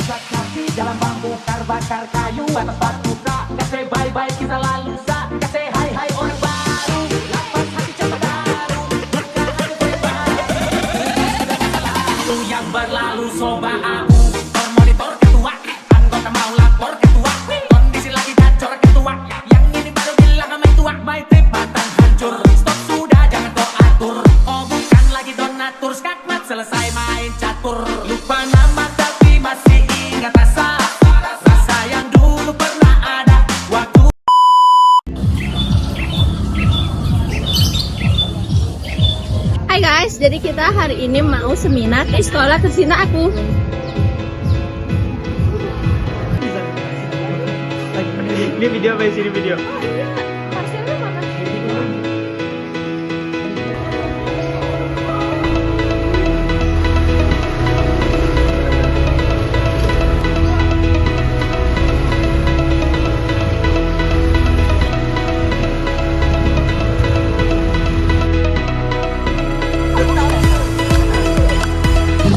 Saksi dalam bambu bakar kayu atas batu tak kasih bye-bye kita lalu sa kasih hai-hai orang baru lapas hati cepat daru berkah hati berbaru yang berlalu soba aku monitor ketua anggota mau lapor ketua kondisi lagi gacor ketua yang ini baru bilang sama tua my trip batang hancur stop sudah jangan kau atur oh bukan lagi donatur skakmat selesai main catur lupa nama tapi masih ingat rasa yang dulu pernah ada waktu. Hai guys, jadi kita hari ini mau seminar di sekolah Kesina aku. Ini video apa sih video?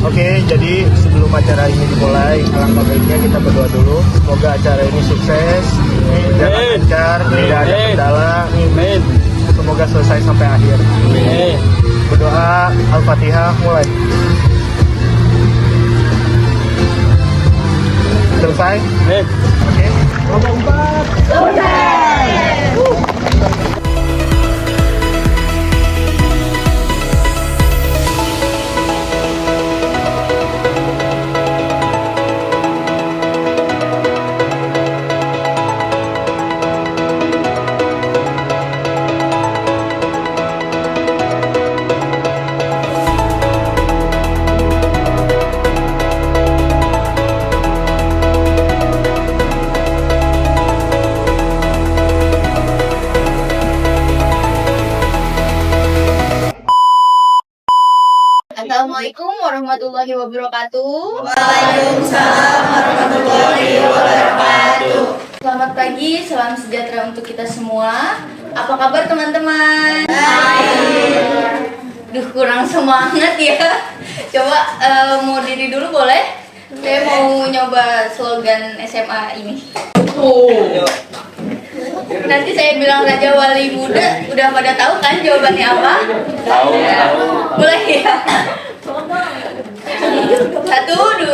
Oke, jadi sebelum acara ini dimulai, alangkah baiknya kita berdoa dulu. Semoga acara ini sukses, berjalan lancar, tidak ada kendala. Semoga selesai sampai akhir. Berdoa Al-Fatihah mulai. Selesai? Oke. Lomba umpat. Assalamualaikum warahmatullahi wabarakatuh. Waalaikumsalam warahmatullahi wabarakatuh. Selamat pagi, salam sejahtera untuk kita semua. Apa kabar teman-teman? Duh, kurang semangat ya. Coba mau diri dulu boleh? Saya mau nyoba slogan SMA ini. Nanti saya bilang Raja Wali Muda, udah pada tahu kan jawabannya apa? Tahu. Boleh ya? 1, 2, 3.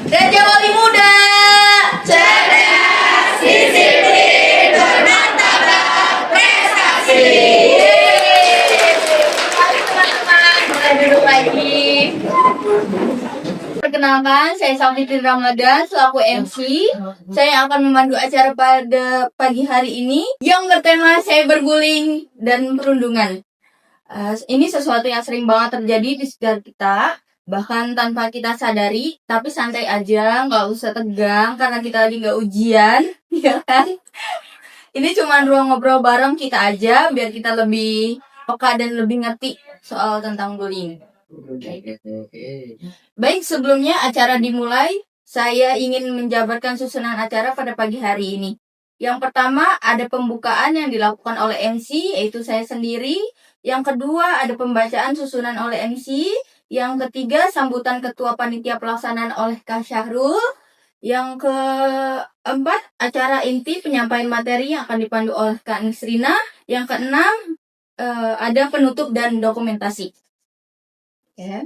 Raja Wali Muda. Cerdas, disiplin, bermartabat, prestasi. Teman-teman, boleh duduk lagi. Perkenalkan, saya Safitin Ramadan selaku MC. Saya akan memandu acara pada pagi hari ini yang bertema cyberbullying dan perundungan. Ini sesuatu yang sering banget terjadi di sekitar kita, bahkan tanpa kita sadari. Tapi santai aja, nggak usah tegang karena kita lagi nggak ujian, ya kan? Ini cuma ruang ngobrol bareng kita aja, biar kita lebih peka dan lebih ngerti soal tentang bullying. Baik, sebelumnya acara dimulai, saya ingin menjabarkan susunan acara pada pagi hari ini. Yang pertama, ada pembukaan yang dilakukan oleh MC, yaitu saya sendiri. Yang kedua, ada pembacaan susunan oleh MC. Yang ketiga, sambutan Ketua Panitia Pelaksanaan oleh Kak Syahrul. Yang keempat, acara inti penyampaian materi yang akan dipandu oleh Kak Nisrina. Yang keenam, ada penutup dan dokumentasi. Ya.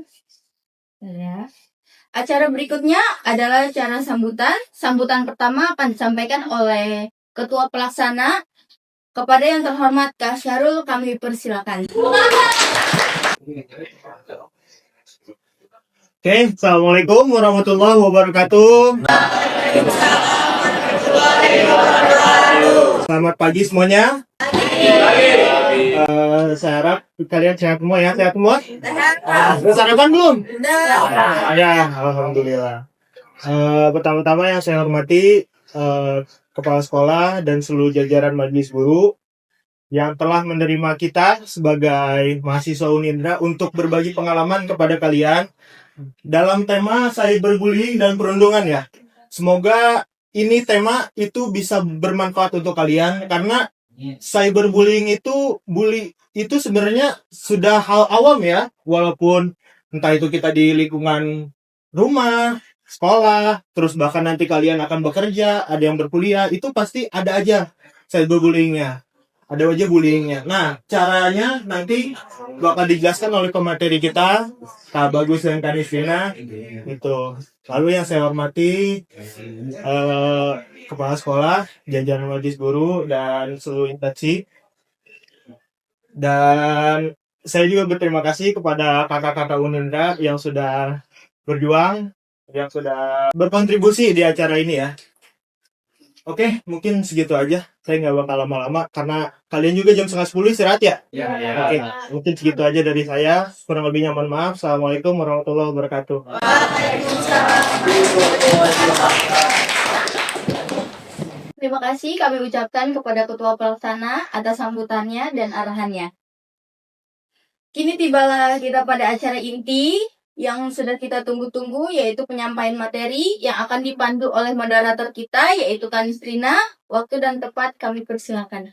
Acara berikutnya adalah acara sambutan. Sambutan pertama akan disampaikan oleh Ketua Pelaksana. Kepada yang terhormat Kak Syahrul, kami persilakan. Oke, Assalamualaikum warahmatullahi wabarakatuh. Selamat pagi semuanya. Saya harap kalian sehat semua ya, sehat semua. Udah sarapan belum? Ya, alhamdulillah. Pertama-tama yang saya hormati Kepala Sekolah dan seluruh jajaran Majelis Guru yang telah menerima kita sebagai mahasiswa Unindra untuk berbagi pengalaman kepada kalian dalam tema cyberbullying dan perundungan ya. Semoga ini tema itu bisa bermanfaat untuk kalian karena cyberbullying itu sebenarnya sudah hal awam ya, walaupun entah itu kita di lingkungan rumah, sekolah, terus bahkan nanti kalian akan bekerja, ada yang berkuliah, itu pasti ada aja cyberbullyingnya. Ada aja bullyingnya. Nah, caranya nanti bakal dijelaskan oleh pemateri kita, Kak Bagus dan Kak Nisrina. Itu. Lalu yang saya hormati Kepala Sekolah, jajaran Majelis Guru, dan seluruh instansi. Dan saya juga berterima kasih kepada kakak-kakak Unindra yang sudah berjuang, yang sudah berkontribusi di acara ini ya. Oke, mungkin segitu aja. Saya nggak bakal lama-lama karena kalian juga jam 9:30 istirahat ya? Oke, mungkin segitu aja dari saya. Kurang lebihnya mohon maaf. Assalamualaikum warahmatullahi wabarakatuh. Terima kasih kami ucapkan kepada Ketua Pelaksana atas sambutannya dan arahannya. Kini tibalah kita pada acara inti yang sudah kita tunggu-tunggu, yaitu penyampaian materi yang akan dipandu oleh moderator kita, yaitu Kanistrina. Waktu dan tepat kami persilakan.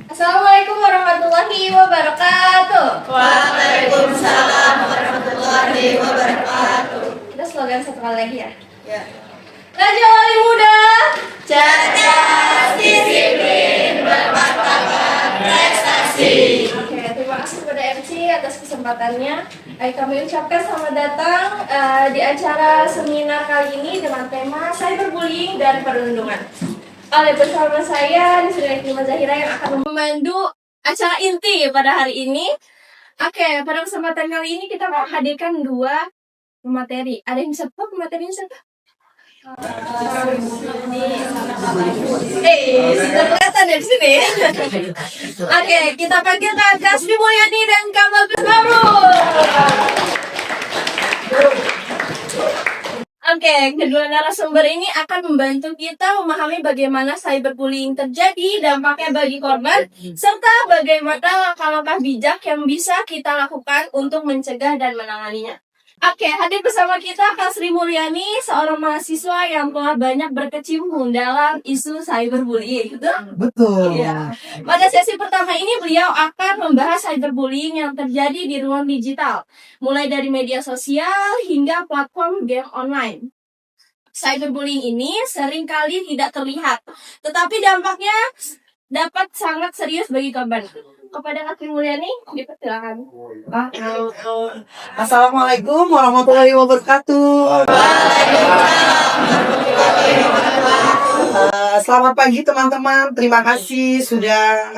Assalamualaikum warahmatullahi wabarakatuh. Waalaikumsalam warahmatullahi wabarakatuh. Kita slogan satu kali lagi ya. Raja Wali Muda, Cerdas, disiplin, bermartabat, prestasi. Oke, terima kasih kepada MC atas kesempatannya. Kami ucapkan selamat datang di acara seminar kali ini dengan tema cyberbullying dan perlindungan. Bersama saya Nisrina Iklimah Zahira yang akan memandu acara inti pada hari ini. Oke, pada kesempatan kali ini kita akan hadirkan dua pemateri. Ada yang bisa tahu pematerinya siapa? Sudah kelihatan dari sini. Oke, kita panggilkan Kak Sri Mulyani dan Kak Bagus Marul. Oke, kedua narasumber ini akan membantu kita memahami bagaimana cyberbullying terjadi, dampaknya bagi korban, serta bagaimana langkah-langkah bijak yang bisa kita lakukan untuk mencegah dan menanganinya. Oke, hadir bersama kita Kak Sri Mulyani, seorang mahasiswa yang telah banyak berkecimpung dalam isu cyberbullying. Betul. Ya. Pada sesi pertama ini beliau akan membahas cyberbullying yang terjadi di ruang digital, mulai dari media sosial hingga platform game online. Cyberbullying ini seringkali tidak terlihat, tetapi dampaknya dapat sangat serius bagi korban. Kepada Kak Sri Mulyani, dipersilakan. Assalamualaikum warahmatullahi wabarakatuh. Selamat pagi teman-teman. Terima kasih sudah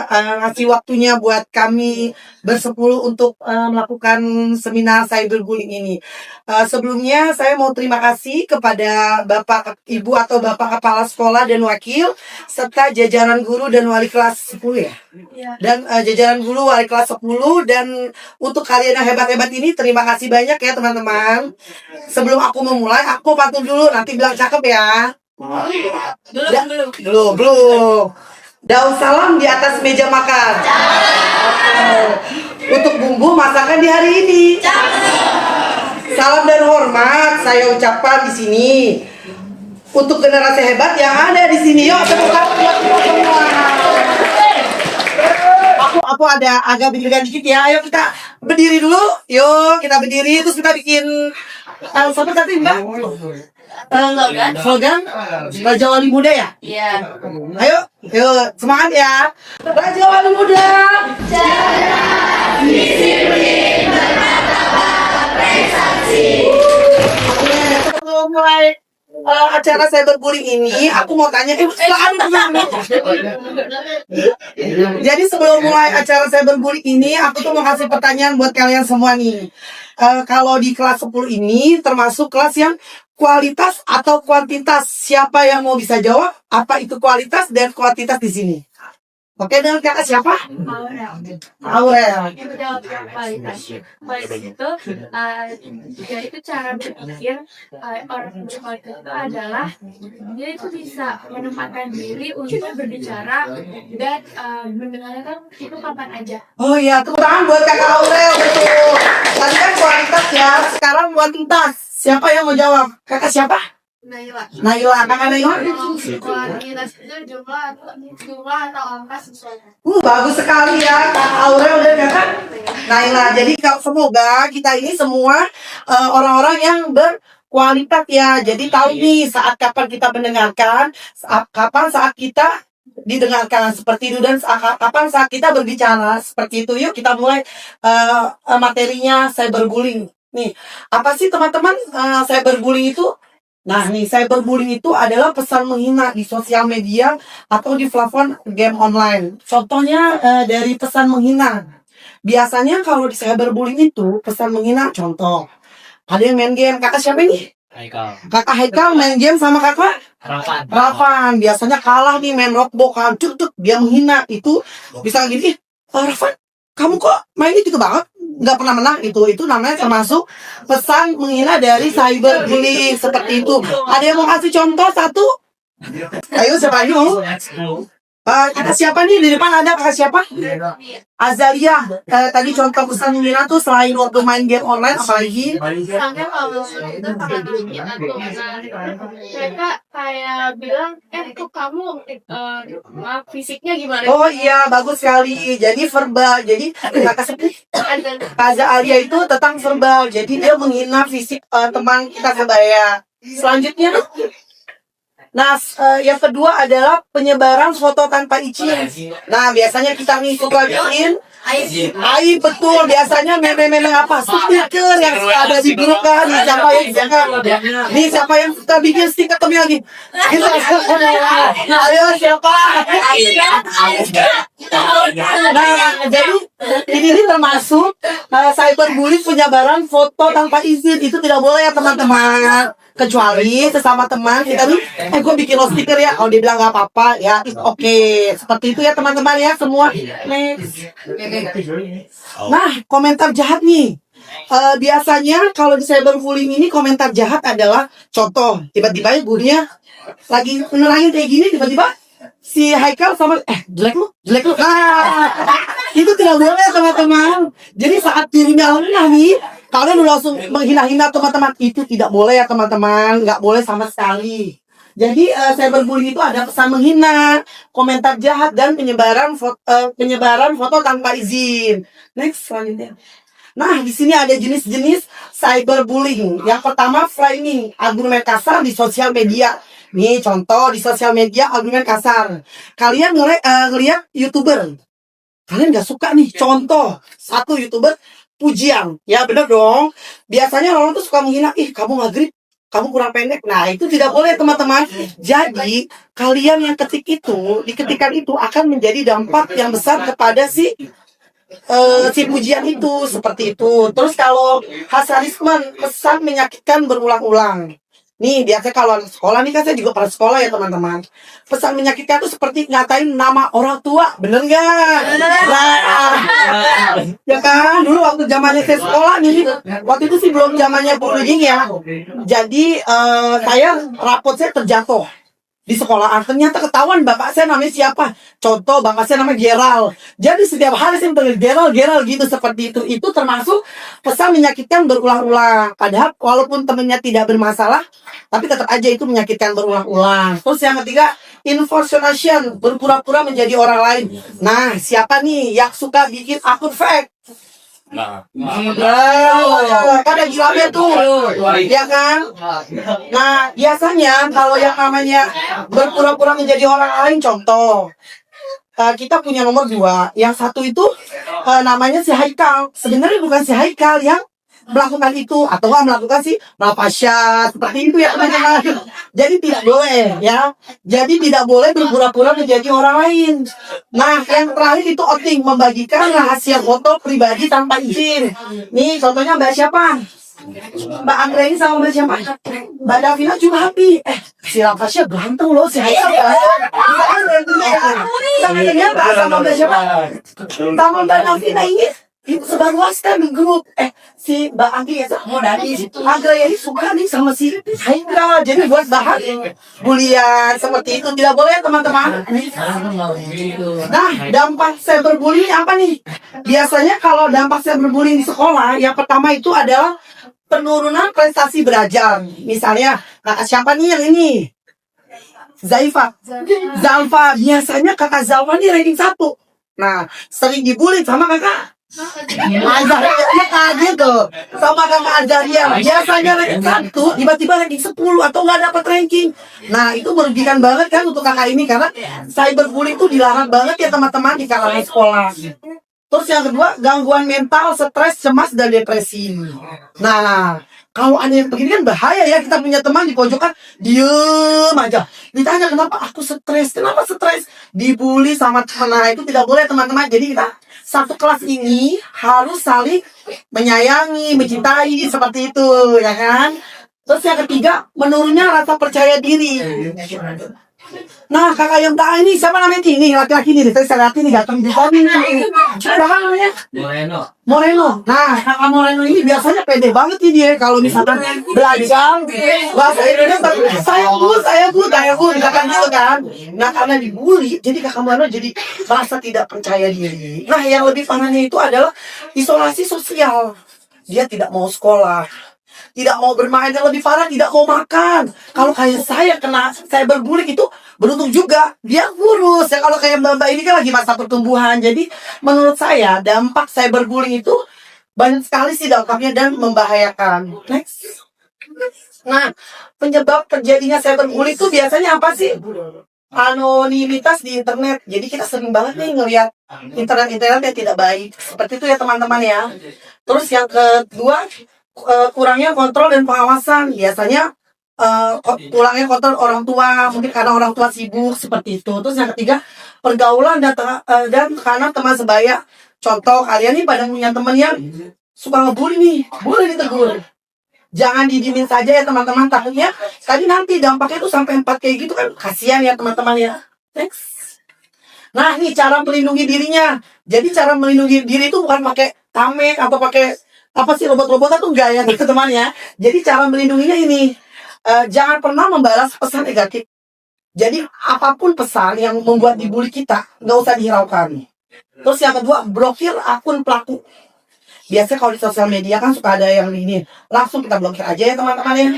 ngasih waktunya buat kami bersepuluh untuk melakukan seminar cyberbullying ini. Sebelumnya saya mau terima kasih kepada Bapak Ibu atau Bapak Kepala Sekolah dan Wakil serta jajaran guru dan wali kelas 10 ya. Dan jajaran guru wali kelas 10, dan untuk kalian yang hebat-hebat ini terima kasih banyak ya teman-teman. Sebelum aku memulai, aku pantun dulu, nanti bilang cakep ya. Belum. Daun salam di atas meja makan. Untuk bumbu masakan di hari ini. Salam dan hormat saya ucapkan di sini untuk generasi hebat yang ada di sini. Yuk, tepuk tangan buat kita semua. Aku ada agak deg-degan dikit ya. Ayo kita berdiri dulu. Yuk, kita berdiri terus kita bikin apa tadi Mbak? Slogan Raja Wali Muda ya? Iya. Ayo, yuk semangat ya. Raja Wali Muda. Disiplin, bermartabat, prestasi. Sebelum mulai acara cyberbullying ini, aku mau tanya, jadi sebelum mulai acara cyberbullying ini, aku tuh mau kasih pertanyaan buat kalian semua nih. Kalau di kelas 10 ini termasuk kelas yang kualitas atau kuantitas? Siapa yang mau bisa jawab? Apa itu kualitas dan kuantitas di sini? Oke, dengan kakak siapa? Aurel. Itu jawab kualitas. Kualitas itu yaitu cara berpikir orang berkualitas itu adalah dia itu bisa menempatkan diri untuk berbicara dan mendengarkan itu kapan aja. Oh iya, tepuk tangan buat kakak Aurel, betul. Tadi kan kualitas ya, sekarang kuantitas. Siapa yang mau jawab? Kakak siapa? Naila, kakak Naila. Jumlah atau angka sesuatu. Bagus sekali ya, Kak Aurel dan kakak Naila. Jadi semoga kita ini semua orang-orang yang berkualitas ya. Jadi tahu nih saat kapan kita mendengarkan, kapan saat kita didengarkan seperti itu, dan kapan saat kita berbicara seperti itu. Yuk kita mulai materinya cyberbullying. Nih, apa sih teman-teman cyberbullying itu? Nah nih, cyberbullying itu adalah pesan menghina di sosial media atau di platform game online. Contohnya dari pesan menghina. Biasanya kalau di cyberbullying itu pesan menghina, contoh ada yang main game. Kakak siapa ini? Kakak Haikal main game sama kakak Rafan. Biasanya kalah nih, main rockball kan, cuk dia menghina. Itu bisa gini, Rafan kamu kok mainnya gitu banget, nggak pernah menang. Itu namanya termasuk pesan menghina dari cyberbullying seperti itu. Ada yang mau kasih contoh satu? Ayo siapa dulu? Kita siapa nih di depan, ada kakak siapa? Azalia. Tadi contoh pesan menghina tuh selain waktu main game online apalagi? Misalnya kalau itu mereka kayak bilang, kok kamu fisiknya gimana? Oh iya, bagus sekali. Jadi verbal. Jadi kakak sebut Azalia itu tentang verbal. Jadi dia menghina fisik teman kita sebaya. Selanjutnya, nah, yang kedua adalah penyebaran foto tanpa izin. Nah, biasanya kita nih suka bikin aib, betul. Biasanya meme-meme apa? Stiker yang ada di grup kan. Nih, siapa yang suka bikin stiker kami lagi? Kita. Ayo, siapa? Nah, jadi ini termasuk cyberbullying, penyebaran foto tanpa izin. Itu tidak boleh ya teman-teman. Kecuali sesama teman kita nih, gue bikin lo stiker ya, kalau dia bilang nggak apa-apa ya, oke. Seperti itu ya teman-teman ya semua. Next. Nah, komentar jahat nih. Biasanya kalau di cyberbullying ini komentar jahat adalah contoh, tiba-tiba ya gurunya lagi menerangin kayak gini, tiba-tiba si Haikal sama jelek lu. Nah, itu tidak boleh teman-teman. Jadi saat dirinya lengah nih, kalian udah langsung menghina-hina teman-teman. Itu tidak boleh ya teman-teman, nggak boleh sama sekali. Jadi cyberbullying itu ada pesan menghina, komentar jahat, dan penyebaran foto tanpa izin. Next, selanjutnya. Nah, di sini ada jenis-jenis cyberbullying. Yang pertama, framing, argumen kasar di sosial media. Nih, contoh di sosial media argumen kasar. Kalian ngeliat YouTuber, kalian nggak suka nih. Contoh, satu YouTuber pujian, ya bener dong. Biasanya orang tuh suka menghina, kamu nggak, kamu kurang pendek. Nah, itu tidak boleh teman-teman. Jadi kalian yang diketikan itu akan menjadi dampak yang besar kepada si pujian itu, seperti itu. Terus kalau hasarisme, pesan menyakitkan berulang-ulang. Nih, biasanya kalau anak sekolah nih, kan saya juga pernah sekolah ya teman-teman. Pesan menyakitkan itu seperti ngatain nama orang tua, bener nggak? Nah, ya kan, dulu waktu zamannya saya sekolah nih, waktu itu sih belum zamannya bullying ya. Jadi rapot saya terjatuh di sekolahan. Ternyata ketahuan bapak saya namanya siapa. Contoh, bapak saya namanya Geral. Jadi setiap hari saya panggil Geral gitu, seperti itu. Itu termasuk pesan menyakitkan berulang-ulang. Padahal walaupun temennya tidak bermasalah, tapi tetap aja itu menyakitkan berulang-ulang. Terus yang ketiga, impersonation, berpura-pura menjadi orang lain. Nah, siapa nih yang suka bikin akun fake? Ada gilanya tuh, ya kan? Nah, biasanya kalau yang namanya berpura-pura menjadi orang lain, contoh, kita punya nomor 2. Yang satu itu namanya si Haikal. Sebenarnya bukan si Haikal yang melakukan itu, atau melakukan si Nafasya, seperti itu ya teman-teman. Jadi tidak boleh ya. Jadi tidak boleh berpura-pura menjadi orang lain. Nah, yang terakhir itu outing, membagikan rahasia foto pribadi tanpa izin. Nih, contohnya Mbak siapa? Mbak Anggreni sama Mbak siapa? Mbak Davina cuma happy. Si Nafasya ganteng loh, si Haikal ternyata sama Mbak siapa? Sama Mbak Davina ini itu sebar luaskan di grup. Si Mbak Anggi ya, mau dari Anggreni ini suka nih sama si Haikal. Jadi buat bahan bulian seperti itu tidak boleh teman-teman. Nah, dampak cyberbullying apa nih? Biasanya kalau dampak cyberbullying di sekolah, yang pertama itu adalah penurunan prestasi belajar. Misalnya, kakak siapa nih yang ini? Zalfa. Biasanya kakak Zalfa nih ranking 1. Nah, sering dibully sama kakak Azaria. Dia kaget tuh sama kakak Azaria. Biasanya ranking 1, tiba-tiba ranking 10 atau nggak dapat ranking. Nah, itu merugikan banget kan untuk kakak ini, karena cyberbullying itu dilarang banget ya teman-teman di kalangan sekolah. Terus yang kedua, gangguan mental, stres, cemas, dan depresi. Nah, kalau ada yang begini kan bahaya ya. Kita punya teman di pojokan, diem aja. Ditanya kenapa, aku stres. Kenapa stres? Dibully sama teman. Nah, itu tidak boleh teman-teman. Jadi kita satu kelas ini harus saling menyayangi, mencintai, seperti itu, ya kan? Terus yang ketiga, menurunnya rasa percaya diri. Nah, kakak yang tak ini siapa namanya ini? Laki-laki ini, saya lihat ini ganteng di sini. Siapa namanya? Moreno. Nah, kakak Moreno ini biasanya pede banget ini dia kalau misalkan belajar bahasa Indonesia. Saya bu, katakan gitu kan. Nah, karena dibully, jadi kakak Moreno jadi merasa tidak percaya diri. Nah, yang lebih parahnya itu adalah isolasi sosial. Dia tidak mau sekolah, tidak mau bermain, yang lebih parah tidak mau makan. Kalau kayak saya kena cyberbullying itu beruntung juga dia kurus ya. Kalau kayak mbak ini kan lagi masa pertumbuhan. Jadi menurut saya dampak cyberbullying itu banyak sekali sih dampaknya dan membahayakan. Next. Nah, penyebab terjadinya cyberbullying itu biasanya apa sih? Anonimitas di internet. Jadi kita sering banget nih ngelihat internet yang tidak baik. Seperti itu ya teman-teman ya. Terus yang kedua, kurangnya kontrol dan pengawasan. Biasanya kurangnya kontrol orang tua, mungkin karena orang tua sibuk, seperti itu. Terus yang ketiga, pergaulan dan tekanan teman sebaya. Contoh, kalian nih pada punya teman yang suka ngebully nih, boleh ditegur. Jangan didimin saja ya teman-teman, takutnya tadi nanti dampaknya tuh sampai 4 kayak gitu kan, kasihan ya teman-teman ya. Next. Nah, nih cara melindungi dirinya. Jadi cara melindungi diri itu bukan pakai tameng atau pakai apa sih robot-robotan tuh enggak ya teman-teman ya. Jadi cara melindunginya ini, jangan pernah membalas pesan negatif. Jadi apapun pesan yang membuat dibully kita nggak usah dihiraukan. Terus yang kedua, blokir akun pelaku. Biasanya kalau di sosial media kan suka ada yang ini, langsung kita blokir aja ya teman-teman ya.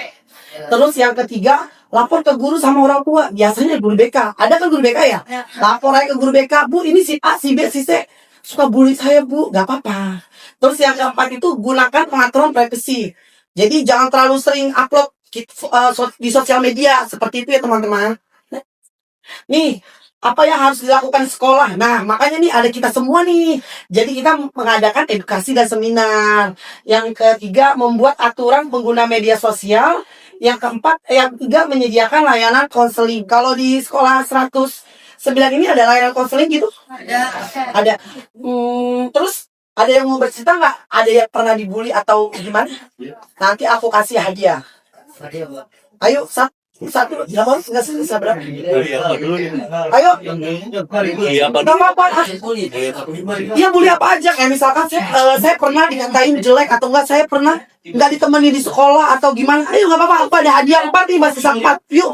Terus yang ketiga, lapor ke guru sama orang tua. Biasanya guru BK, ada kan guru BK ya? Lapor aja ke guru BK, bu ini si A, si B, si C suka bully saya bu, nggak apa-apa. Terus yang keempat itu, gunakan pengaturan privasi. Jadi jangan terlalu sering upload di sosial media, seperti itu ya teman-teman. Nih, apa yang harus dilakukan sekolah? Nah, makanya nih ada kita semua nih. Jadi kita mengadakan edukasi dan seminar. Yang ketiga, membuat aturan pengguna media sosial. Yang keempat, yang ketiga, menyediakan layanan konseling. Kalau di sekolah 109 ini ada layanan konseling gitu? Ada. Terus ada yang mau bercerita nggak? Ada yang pernah dibully atau gimana? Nanti aku kasih hadiah. Ayo, satu, berapa? Nggak sih, berapa? Ayo. Nama apa? Iya, bully apa aja? Kayak misalkan saya pernah dikatain jelek atau enggak, saya pernah nggak ditemani di sekolah atau gimana. Ayo, nggak apa-apa. Apa ada hadiah 4 nih, masih 4. Yuk.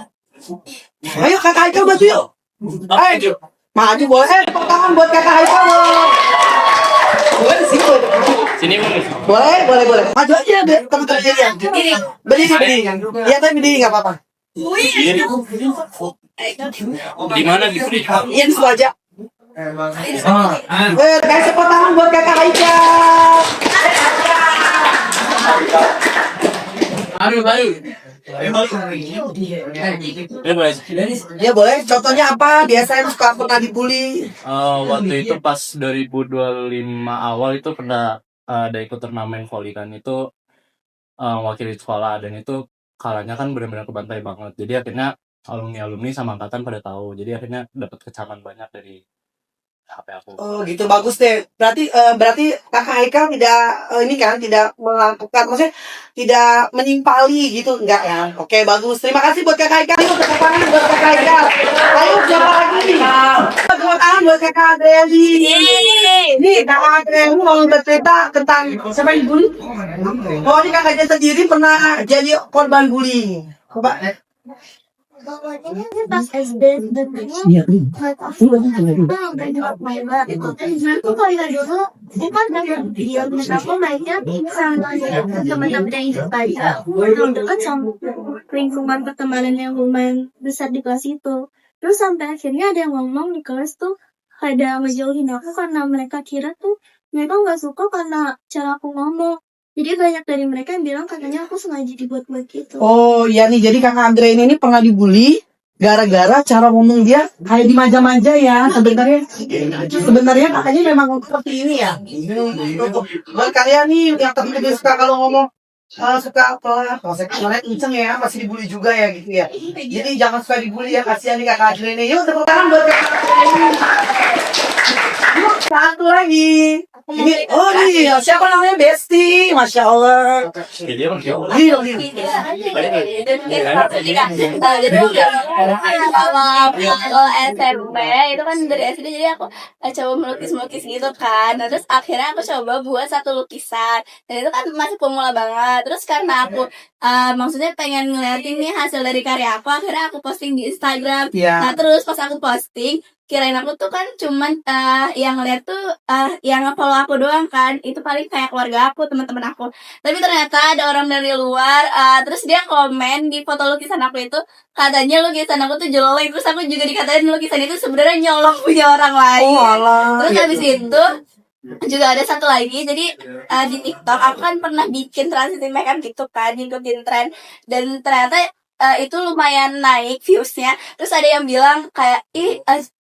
Ayo, kakak Haikal bantu yuk. Ayo. Maju boleh. Tepuk tangan buat kakak Haikal. Boleh sini, boleh. Sini Boleh. Maju aja deh, teman-teman ya. Berdiri. Iya, tapi berdiri nggak apa-apa. di mana di sini? Iya, di sebelah aja. Kasih tepuk tangan buat kakak Haikal. Aduh. Ya boleh. Contohnya apa? Biasanya suka pernah dibully. Waktu itu pas 2025 awal itu pernah ada ikut turnamen volley kan, itu wakili sekolah, dan itu kalahnya kan benar-benar kebantai banget. Jadi akhirnya alumni sama angkatan pada tahu. Jadi akhirnya dapat kecaman banyak dari HP aku. Oh gitu, bagus deh. Berarti kakak Haikal tidak melakukan, maksudnya tidak menimpali gitu, enggak ya? Oke, bagus. Terima kasih buat kakak Haikal. Ayo tepuk tangan buat kakak Haikal. Ayo siapa lagi? Tepuk tangan buat kakak Adeli. Nih kakak Adeli mau bercerita tentang siapa yang bully? Oh, ini kakaknya sendiri pernah jadi korban bullying. Coba. Pokoknya sih pas SD sebenarnya aku main banget itu. Aku kalau dulu itu kan dari video aku mainnya sama teman-teman yang ikut aja. Aku belum dekat sama lingkungan pertemanan yang lumayan besar di kelas itu. Terus sampai akhirnya ada yang ngomong di kelas tuh ada ngejauhin aku karena mereka kira tuh mereka nggak suka karena cara aku ngomong. Jadi banyak dari mereka yang bilang katanya aku sengaja dibuat-buat gitu. Oh iya nih, jadi Kakak Andre ini pernah dibully gara-gara cara ngomong dia kayak dimanja-manja ya. Sebenarnya kakaknya memang seperti ini ya. Buat kalian nih yang lebih suka kalau ngomong suka apa? Kalau saya kalian kenceng ya, masih dibully juga ya gitu ya. Jadi jangan suka dibully ya, kasihan nih Kakak Andre ini. Yuk tepuk tangan buat Kakak Andre ini. Yuk, satu lagi. Ini, oh nih, siapa namanya Besti? Masya Allah. Jadi emang jauh. Jadi kalau SMP itu kan dari SD jadi aku coba melukis gitu kan. Terus akhirnya aku coba buat satu lukisan. Dan itu kan masih pemula banget. Terus karena aku maksudnya pengen ngeliatin nih hasil dari karya aku, akhirnya aku posting di Instagram. Nah terus pas aku posting, kirain aku tuh kan cuman yang ngeliat tuh yang nge-follow aku doang kan, itu paling kayak keluarga aku, teman-teman aku. Tapi ternyata ada orang dari luar, terus dia komen di foto lukisan aku itu, katanya lukisan aku tuh jelek. Terus aku juga dikatain lukisan itu sebenarnya nyolong punya orang lain. Terus habis itu juga ada satu lagi, jadi di TikTok aku kan pernah bikin transisi makeup gitu kan, ngikutin tren, dan ternyata itu lumayan naik viewsnya. Terus ada yang bilang kayak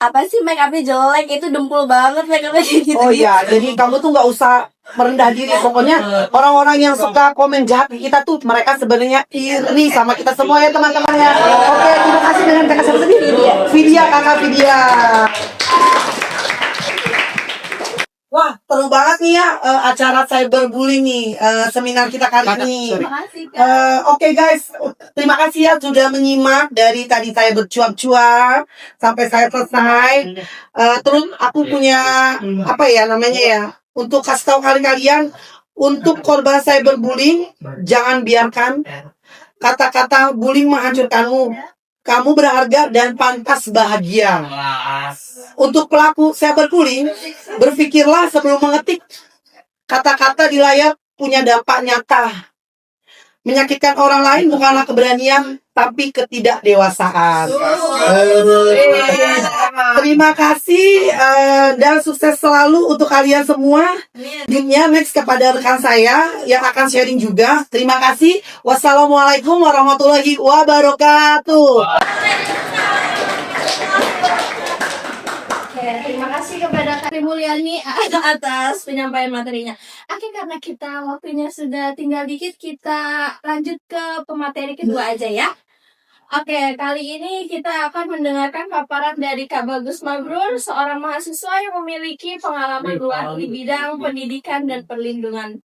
apa sih make upnya jelek, itu dempul banget make upnya gitu. Oh iya, jadi kamu tuh nggak usah merendah diri. Pokoknya orang-orang yang suka komen jahat ke kita tuh mereka sebenarnya iri sama kita semua ya teman-teman ya. Oke, terima kasih dengan kakak siapa tadi? Vidya, kakak Vidya. Wah, seru banget nih ya acara cyberbullying nih, seminar kita kali ini. Oke guys, terima kasih ya sudah menyimak dari tadi saya bercuap-cuap sampai saya selesai. Terus aku punya apa ya namanya ya, untuk kasih tahu kalian untuk korban cyberbullying, jangan biarkan kata-kata bullying menghancurkanmu. Kamu berharga dan pantas bahagia. Untuk pelaku cyberbullying, berpikirlah sebelum mengetik. Kata-kata di layar punya dampak nyata. Menyakitkan orang lain bukanlah keberanian, tapi ketidakdewasaan. Terima kasih dan sukses selalu untuk kalian semua. Dunia next kepada rekan saya yang akan sharing juga. Terima kasih. Wassalamualaikum warahmatullahi wabarakatuh. Terima kasih kepada Kak Sri Mulyani atas penyampaian materinya. Oke, karena kita waktunya sudah tinggal dikit, kita lanjut ke pemateri kedua aja ya. Oke, kali ini kita akan mendengarkan paparan dari Kak Bagus Mabrur, seorang mahasiswa yang memiliki pengalaman luas di bidang pendidikan dan perlindungan.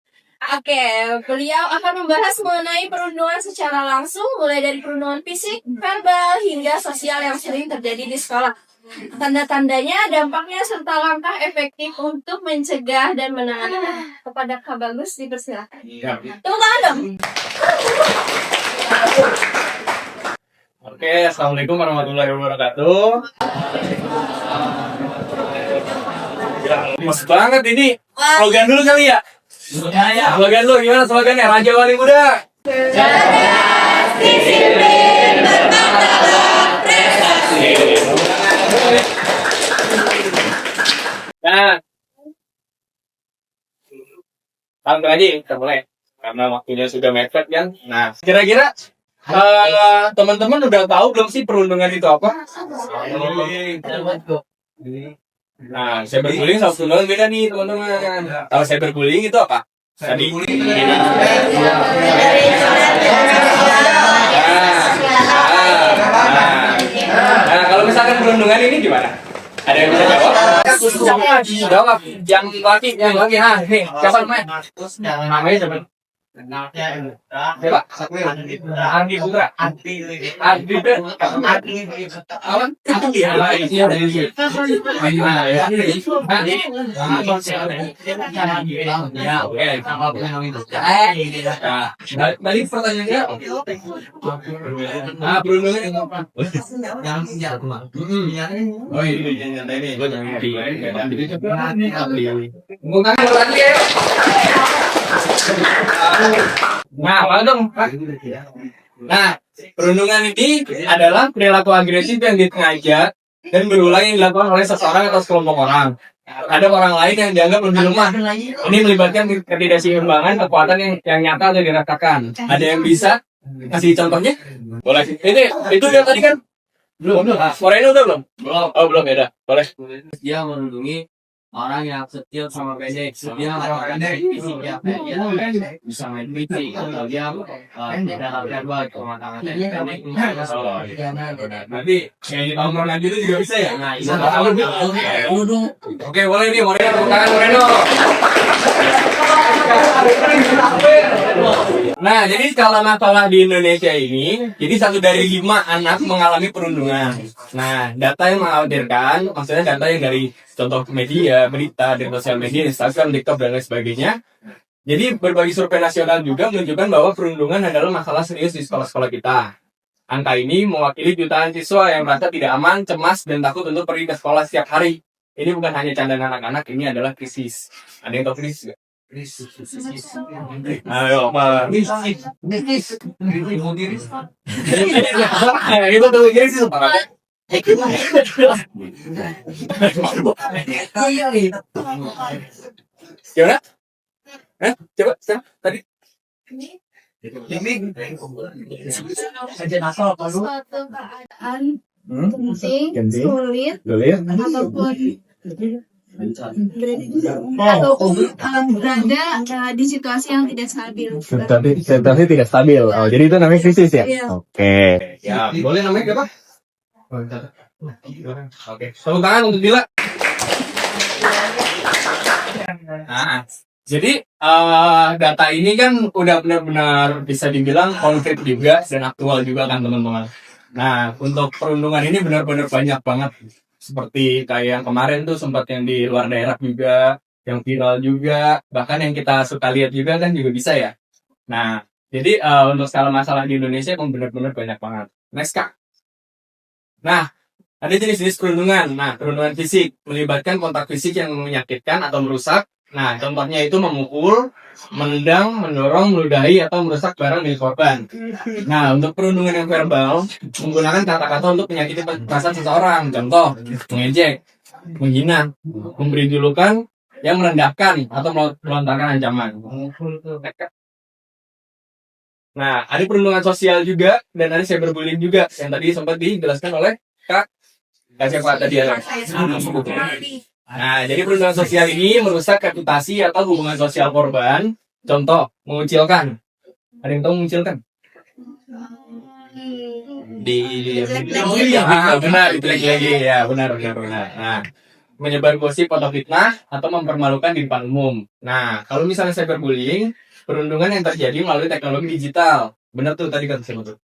Oke, beliau akan membahas mengenai perundungan secara langsung, mulai dari perundungan fisik, verbal, hingga sosial yang sering terjadi di sekolah. Tanda-tandanya, dampaknya, serta langkah efektif untuk mencegah dan menangani. Kepada Kak Bagus, dipersilakan. Tepuk tangan dong. Oke, assalamualaikum warahmatullahi wabarakatuh. Mas banget ini. Slogan dulu kali ya. Slogan dulu gimana slogannya? Raja Wali Muda. Cerdas, disiplin, bermartabat, prestasi. Nah, langsung aja kita mulai. Karena waktunya sudah mepet kan. Nah, kira-kira teman-teman udah tahu belum sih perundungan itu apa? Nah, cyberbullying sama perundungan beda nih teman-teman. Tahu cyberbullying itu apa? Tadi. Nah, kalau misalkan perundungan ini gimana? Ada yang bisa jawab? Jawab. Yang laki. Nah, nih, siapa namanya? Namanya siapa? Coba, Andi Putra. Andi apa? Iya dari sini. Ya, oke. Tadi pertanyaannya, perundungan apa? Oh iya, ini gue jangan lagi ya. Nah, apa dong? Nah, perundungan ini adalah perilaku agresif yang disengaja dan berulang yang dilakukan oleh seseorang atau sekelompok orang. Ada orang lain yang dianggap lebih lemah. Ini melibatkan ketidakseimbangan kekuatan yang nyata atau dirasakan. Ada yang bisa kasih contohnya? Boleh. Itu yang tadi kan? Belum. Moreno udah belum? Belum. Oh, belum ya, boleh. Dia melindungi orang yang setia sama pendek, dia orang pendek, dia bisa main PC, kalau dia tidak terlibat rumah tangga pendek, Nanti kayak tahun lagi itu juga bisa ya? nah itu Oke, boleh nih, Moreno, tangan Moreno. Nah, jadi kalau masalah di Indonesia ini, jadi 1 dari 5 anak mengalami perundungan. Nah, data yang mengkhawatirkan, maksudnya data yang dari contoh media, berita, dari sosial media, Instagram, TikTok, dan lain sebagainya. Jadi berbagai survei nasional juga menunjukkan bahwa perundungan adalah masalah serius di sekolah-sekolah kita. Angka ini mewakili jutaan siswa yang merasa tidak aman, cemas, dan takut untuk pergi ke sekolah setiap hari. Ini bukan hanya candaan anak-anak, ini adalah krisis. Ada yang tahu krisis nggak? Ayo, Pak. Itu tuh krisis apa? Gimana? Coba sekarang tadi. Suatu keadaan penting, sulit, ataupun berada di situasi yang tidak stabil. Situasi tidak stabil. Oh, jadi itu namanya krisis ya? Iya. Oke. Ya, boleh namanya apa? Oke, tepuk tangan untuk Dila. Nah, jadi data ini kan udah benar-benar bisa dibilang konkret juga dan aktual juga kan teman-teman. Nah, untuk perundungan ini benar-benar banyak banget. Seperti kayak yang kemarin tuh sempat yang di luar daerah juga, yang viral juga, bahkan yang kita suka lihat juga kan juga bisa ya. Nah, jadi untuk skala masalah di Indonesia emang benar-benar banyak banget. Next, Kak. Nah, ada jenis-jenis perundungan. Nah, perundungan fisik melibatkan kontak fisik yang menyakitkan atau merusak. Nah, contohnya itu memukul, menendang, mendorong, meludahi, atau merusak barang milik korban. Nah, untuk perundungan yang verbal, menggunakan kata-kata untuk menyakiti perasaan seseorang. Contoh, mengejek, menghina, memberi julukan yang merendahkan, atau melontarkan ancaman. Nah, ada perundungan sosial juga, dan ada cyberbullying juga, yang tadi sempat dijelaskan oleh Kak siapa tadi ya? Nah, jadi perundungan sosial ini merusak reputasi atau hubungan sosial korban. Contoh, mengucilkan. Ada yang tahu mengucilkan? Benar, lagi ya, benar. Nah, menyebar gosip atau fitnah atau mempermalukan di depan umum. Nah, kalau misalnya cyberbullying, perundungan yang terjadi melalui teknologi digital. Benar tuh tadi kan saya tuh.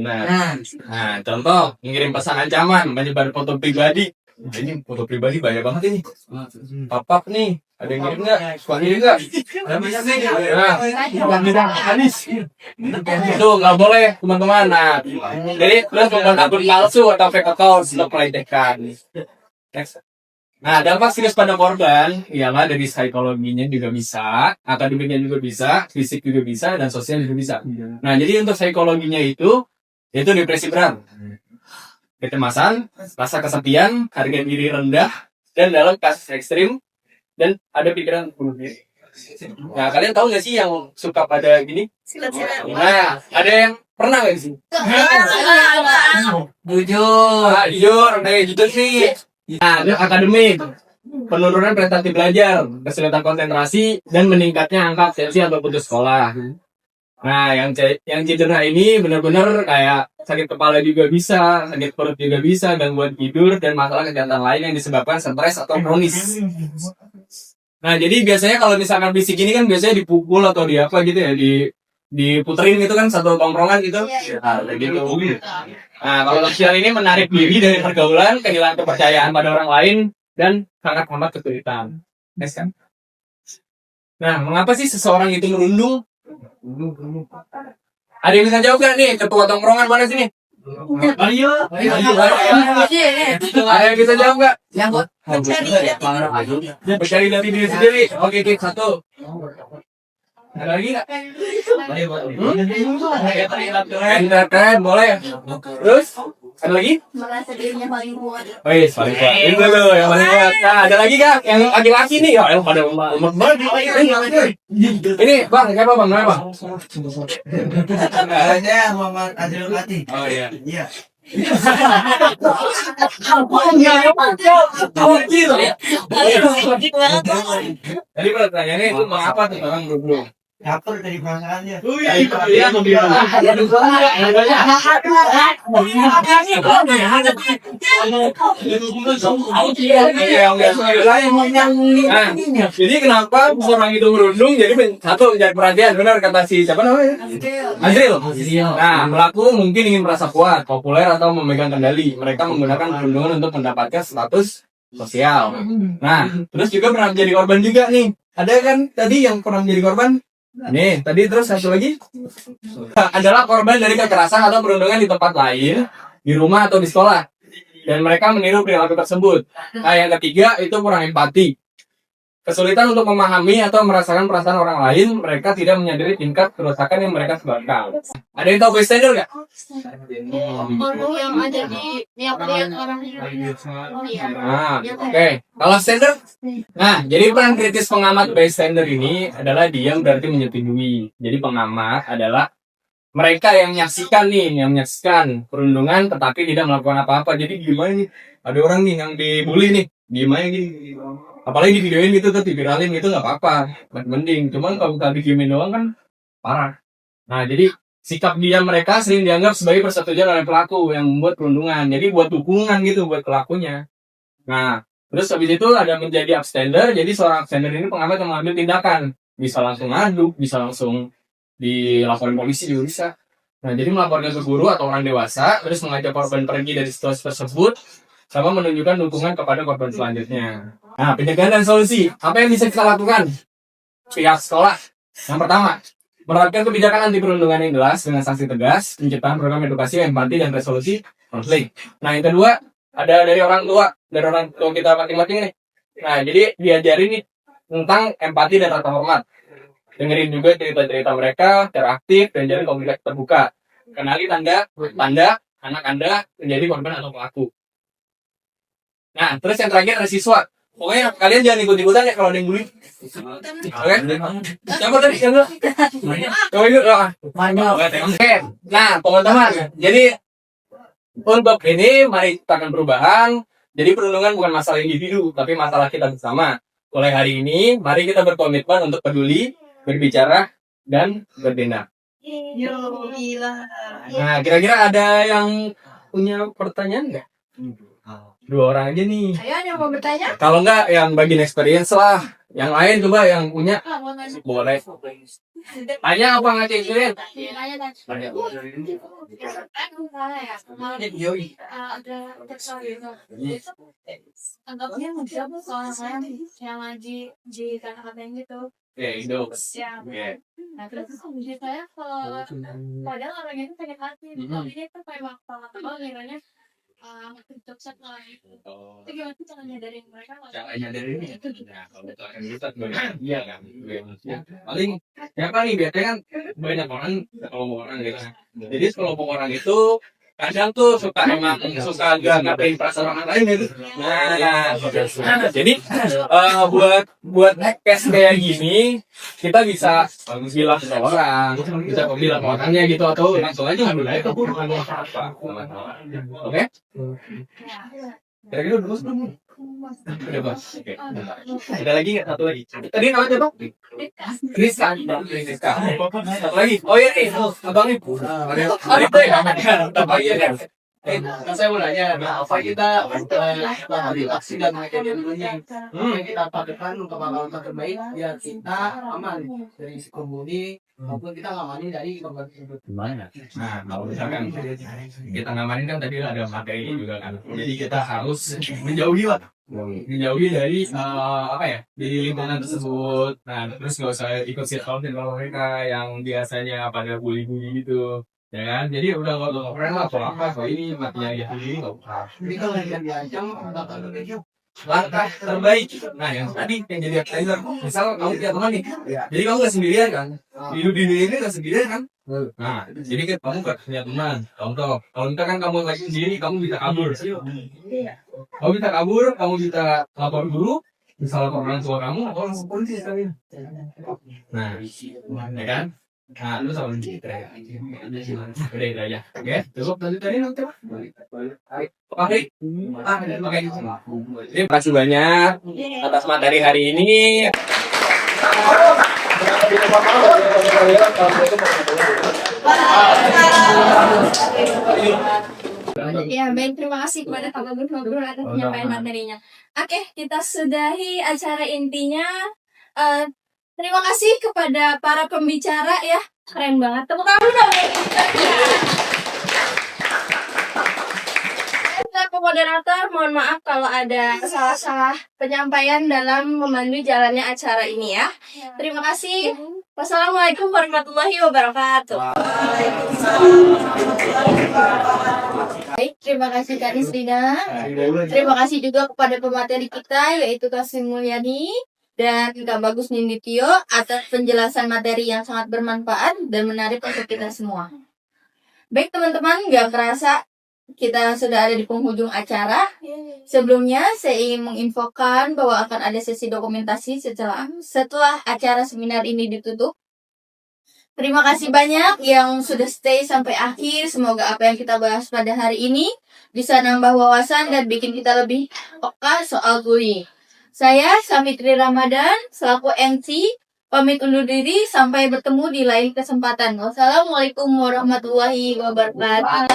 Nah, contoh, mengirim pesan ancaman, menyebar foto pribadi. Ini foto pribadi banyak banget ini. Papap nih, ada yang ngirim nggak? Suka ngirim nggak? Itu nggak boleh teman-teman. Nah, jadi terus membuat akun palsu atau fake account untuk melecehkan. Next. Nah, dampak serius pada korban ialah dari psikologinya juga bisa, akademiknya juga bisa, fisik juga bisa, dan sosial juga bisa. Nah, jadi untuk psikologinya itu depresi berat, kecemasan, rasa kesepian, harga diri rendah, dan dalam kasus ekstrim, dan ada pikiran bunuh diri. Nah, kalian tahu nggak sih yang suka pada gini? Nah, ada yang pernah nggak sih? Jujur, kayak gitu sih. Nah, itu akademik, penurunan prestasi belajar, kesulitan konsentrasi, dan meningkatnya angka absensi atau putus sekolah. Nah, yang cedera ini benar-benar kayak sakit kepala juga bisa, sakit perut juga bisa, gangguan tidur, dan masalah kesehatan lain yang disebabkan stres atau kronis. Nah, jadi biasanya kalau misalkan fisik ini kan biasanya dipukul atau di apa gitu ya, diputerin gitu kan satu tongkrongan gitu. Nah, kayak gitu. Nah, kalau sosial ini menarik diri dari pergaulan, kehilangan kepercayaan pada orang lain, dan sangat amat kesulitan. Yes, kan? Nah, mengapa sih seseorang itu merundung? Ada yang bisa jawab gak nih? Ketua tongkrongan mana sini? Ayo. Ada yang bisa jawab gak? Mencari dari diri sendiri. Oke, satu. Ada lagi gak? Keren, boleh. Terus? Ada lagi? Merasa dirinya paling kuat. Oh iya, paling kuat. Ini dulu yang paling kuat. Nah, ada lagi kak? Yang laki-laki nih. Ya, yang pada umat banget. Ini bang, siapa bang? Namanya bang? Saya Muhammad Adil Mati. Oh iya. Iya. Tadi pertanyaannya itu mengapa tuh orang berundung? Caper dari perasaannya. Iya, jadi kenapa orang itu merundung? Jadi satu mencari perhatian, benar kata si siapa namanya? Azril. Nah, pelaku mungkin ingin merasa kuat, populer atau memegang kendali. Mereka menggunakan perundungan untuk mendapatkan status sosial. Nah, terus juga pernah menjadi korban juga nih. Ada kan tadi yang pernah menjadi korban? Nih, tadi terus satu lagi adalah korban dari kekerasan atau perundungan di tempat lain, di rumah atau di sekolah. Dan mereka meniru perilaku tersebut. Nah, yang ketiga itu kurang empati. Kesulitan untuk memahami atau merasakan perasaan orang lain, mereka tidak menyadari tingkat kerusakan yang mereka sebabkan. Ada yang tahu bystander nggak? Orang yang ada di yang lihat orang Nah, oke. Kalau stander? Nah, jadi peran kritis pengamat bystander ini adalah dia berarti menyetujui. Jadi pengamat adalah mereka yang menyaksikan perundungan tetapi tidak melakukan apa-apa. Jadi gimana nih? Ada orang nih yang dibully nih, gimana gini? Apalagi di videoin gitu tuh, diviralin gitu nggak apa-apa, mending. Cuman kalau kita diemin doang kan parah. Nah, jadi sikap diam mereka sering dianggap sebagai persetujuan oleh pelaku yang membuat perundungan. Jadi buat dukungan gitu buat pelakunya. Nah, terus habis itu ada menjadi abstander. Jadi seorang abstander ini pengamat yang mengambil tindakan. Bisa langsung ngadu, bisa langsung dilaporin polisi juga bisa. Nah, jadi melaporkan ke guru atau orang dewasa, terus mengajak korban pergi dari situasi tersebut, sama menunjukkan dukungan kepada korban selanjutnya. Nah, pencegahan dan solusi. Apa yang bisa kita lakukan? Pihak sekolah. Yang pertama, menerapkan kebijakan anti perundungan yang jelas dengan sanksi tegas, penciptaan program edukasi, empati, dan resolusi konflik. Nah, yang kedua, ada dari orang tua kita masing-masing nih. Nah, jadi diajarin nih tentang empati dan rasa hormat. Dengerin juga cerita-cerita mereka secara aktif dan jalin komunikasi terbuka. Kenali tanda anak Anda menjadi korban atau pelaku. Nah, terus yang terakhir ada siswa. Pokoknya kalian jangan ikut-ikutan ya kalau ada yang bully. Oke? Siapa tadi? Coba ikut. Oke. Nah, teman-teman. Jadi, untuk ini mari ciptakan perubahan. Jadi perundungan bukan masalah individu, tapi masalah kita bersama. Mulai hari ini, mari kita berkomitmen untuk peduli, berbicara, dan bertindak. Nah, kira-kira ada yang punya pertanyaan nggak? 2 orang aja nih. Ayo, yang mau bertanya? Kalau enggak, yang bagian experience lah. Yang lain coba yang punya. Boleh. Tanya apa nggak experience? anggapnya menjawab soal saya yang ngaji di kata-kata gitu. Ya, hidup. Ya. Oke. Nah, terus menurut saya kalau padahal orang itu sakit hati, tapi dia tuh kayak waktu kiranya sukses lah itu. Itu gimana sih cara nyadarin mereka? Caranya dari ini. Nah, kalau itu akan kita iya kan. Paling siapa nih biasanya kan banyak orang, sekelompok orang gitu. Jadi sekelompok orang itu kadang tuh suka gak ngapain perasaan orang lain gitu. Nah, jadi buat case kayak gini kita bisa bilang ke orang, bisa bilang ke orangnya gitu atau langsung aja ngambil aja tuh apa. Oke? Kira-kira udah belum? Udah bos. Oke. Ada lagi nggak? Satu lagi. Tadi namanya apa? Rizka. Satu lagi. Oh iya nih, abang nih. Abang iya kan. Saya mau nanya, apa kita aksi dan kejadian dulunya kita pakai untuk hal terbaik biar kita aman dari si penghuni maupun kita ngamanin dari korban tersebut. Nah, kalau misalkan kita ngamanin kan tadi ada materi juga kan. Jadi kita harus menjauhi dari apa ya, dari lingkungan tersebut. Nah, terus nggak usah ikut circle mereka yang biasanya pada bully-bully gitu. Ya kan, jadi udah nggak keren lah, kalau ini matinya ya ini nggak apa. Jadi kalau yang diancam bakal Langkah terbaik. Nah, yang tadi yang jadi appetizer, misal kamu punya teman nih, jadi kamu nggak sendirian kan? Hidup di dunia ini nggak sendirian kan? Nah, jadi kan kamu nggak punya teman. Contoh, kalau misalkan kamu lagi sendiri, kamu bisa kabur. Kamu bisa lapor dulu, misal lapor orang tua kamu, atau langsung polisi sekalian. Nah, ya kan? Nah, lu sama kita ya. Udah itu aja. Oke, cukup tadi nanti. Oke. Terima kasih banyak atas materi hari ini. Ya, baik, terima kasih kepada Kak Bagus ngobrol atas penyampaian materinya. Oke, kita sudahi acara intinya. Terima kasih kepada para pembicara ya, keren banget. Tepuk tangan dong. Saya moderator, mohon maaf kalau ada salah-salah penyampaian dalam memandu jalannya acara ini ya. Terima kasih. Wassalamualaikum warahmatullahi wabarakatuh. Baik, terima kasih Kak Nisrina. Terima kasih juga kepada pemateri kita yaitu Kak Sri Mulyani dan Kak Bagus Ninditio atas penjelasan materi yang sangat bermanfaat dan menarik untuk kita semua. Baik teman-teman, gak kerasa kita sudah ada di penghujung acara. Sebelumnya saya ingin menginfokan bahwa akan ada sesi dokumentasi setelah acara seminar ini ditutup. Terima kasih banyak yang sudah stay sampai akhir. Semoga apa yang kita bahas pada hari ini bisa nambah wawasan dan bikin kita lebih peka soal bullying. Saya Samitri Ramadan selaku MC pamit undur diri, sampai bertemu di lain kesempatan. Wassalamualaikum warahmatullahi wabarakatuh.